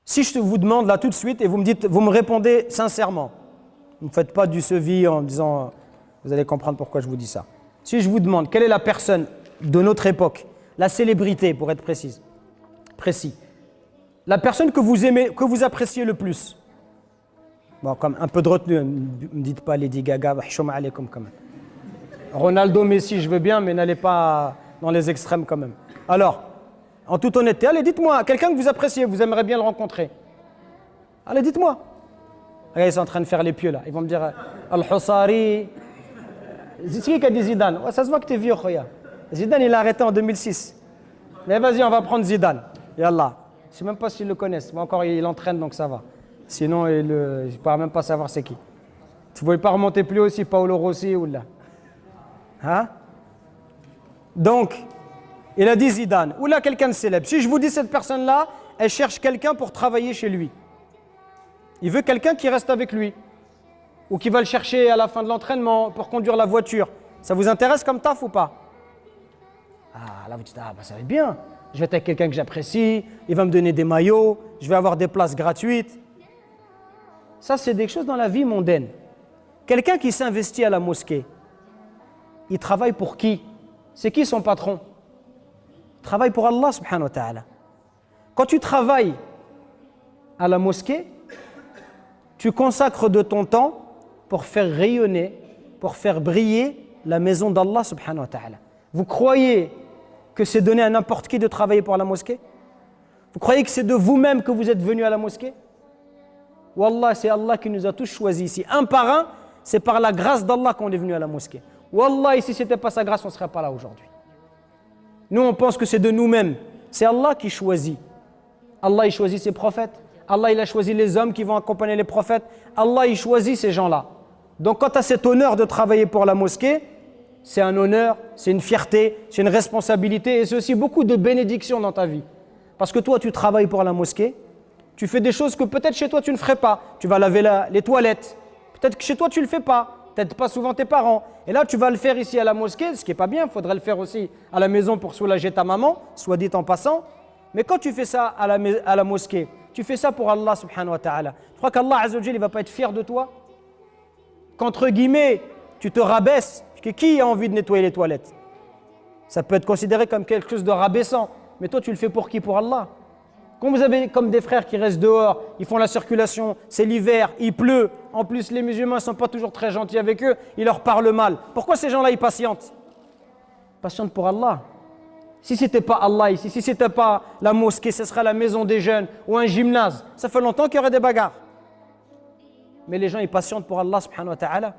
Si je vous demande là tout de suite et vous me répondez sincèrement, ne me faites pas du sevi en me disant, vous allez comprendre pourquoi je vous dis ça. Si je vous demande quelle est la personne de notre époque, la célébrité pour être précis, la personne que vous aimez, que vous appréciez le plus. Bon, comme un peu de retenue, ne me dites pas Lady Gaga, chouma alaykoum quand même. Ronaldo, Messi, je veux bien, mais n'allez pas dans les extrêmes quand même. Alors, en toute honnêteté, allez, dites-moi, quelqu'un que vous appréciez, vous aimeriez bien le rencontrer. Allez, dites-moi. Regarde, ils sont en train de faire les pieux là. Ils vont me dire Al-Hussari. C'est qui a dit Zidane? Ouais, ça se voit que t'es vieux, khoya. Zidane, il a arrêté en 2006. Mais vas-y, on va prendre Zidane. Yallah. Je ne sais même pas s'ils le connaissent. Mais encore, il entraîne, donc ça va. Sinon, je ne pourrais même pas savoir c'est qui. Tu ne voulais pas remonter plus haut aussi, Paolo Rossi ou là. Hein? Donc, il a dit Zidane. Ou là, quelqu'un de célèbre. Si je vous dis cette personne-là, elle cherche quelqu'un pour travailler chez lui. Il veut quelqu'un qui reste avec lui. Ou qui va le chercher à la fin de l'entraînement pour conduire la voiture. Ça vous intéresse comme taf ou pas? Ah, là vous dites, ah bah ça va être bien. Je vais être avec quelqu'un que j'apprécie, il va me donner des maillots, je vais avoir des places gratuites. Ça, c'est des choses dans la vie mondaine. Quelqu'un qui s'investit à la mosquée, il travaille pour qui? C'est qui son patron? Il travaille pour Allah subhanahu wa ta'ala. Quand tu travailles à la mosquée, tu consacres de ton temps pour faire rayonner, pour faire briller la maison d'Allah subhanahu wa ta'ala. Vous croyez que c'est donné à n'importe qui de travailler pour la mosquée? Vous croyez que c'est de vous-même que vous êtes venu à la mosquée? Wallah, c'est Allah qui nous a tous choisis ici. Un par un, c'est par la grâce d'Allah qu'on est venu à la mosquée. Wallah, si ce n'était pas sa grâce, on ne serait pas là aujourd'hui. Nous, on pense que c'est de nous-mêmes. C'est Allah qui choisit. Allah, il choisit ses prophètes. Allah, il a choisi les hommes qui vont accompagner les prophètes. Allah, il choisit ces gens-là. Donc, quand tu as cet honneur de travailler pour la mosquée, c'est un honneur, c'est une fierté, c'est une responsabilité et c'est aussi beaucoup de bénédictions dans ta vie. Parce que toi, tu travailles pour la mosquée, tu fais des choses que peut-être chez toi, tu ne ferais pas. Tu vas laver les toilettes. Peut-être que chez toi, tu ne le fais pas. Peut-être pas souvent tes parents. Et là, tu vas le faire ici à la mosquée, ce qui n'est pas bien. Il faudrait le faire aussi à la maison pour soulager ta maman, soit dit en passant. Mais quand tu fais ça à la mosquée, tu fais ça pour Allah subhanahu wa ta'ala. Tu crois qu'Allah azza wa jalla, il ne va pas être fier de toi? Qu'entre guillemets, tu te rabaisses. Qui a envie de nettoyer les toilettes? Ça peut être considéré comme quelque chose de rabaissant. Mais toi, tu le fais pour qui? Pour Allah. Quand vous avez comme des frères qui restent dehors, ils font la circulation, c'est l'hiver, il pleut. En plus, les musulmans ne sont pas toujours très gentils avec eux, ils leur parlent mal. Pourquoi ces gens-là, ils patientent? Patientent pour Allah. Si ce n'était pas Allah ici, si ce n'était pas la mosquée, ce serait la maison des jeunes ou un gymnase. Ça fait longtemps qu'il y aurait des bagarres. Mais les gens, ils patientent pour Allah subhanahu wa ta'ala.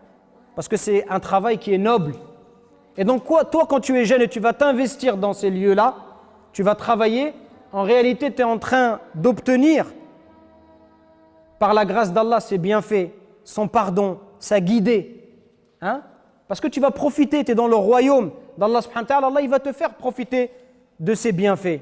Parce que c'est un travail qui est noble. Et donc, toi, quand tu es jeune et tu vas t'investir dans ces lieux-là, tu vas travailler, en réalité, tu es en train d'obtenir, par la grâce d'Allah, ses bienfaits, son pardon, sa guidée. Hein? Parce que tu vas profiter, tu es dans le royaume d'Allah subhanahu wa ta'ala, Allah, il va te faire profiter de ses bienfaits.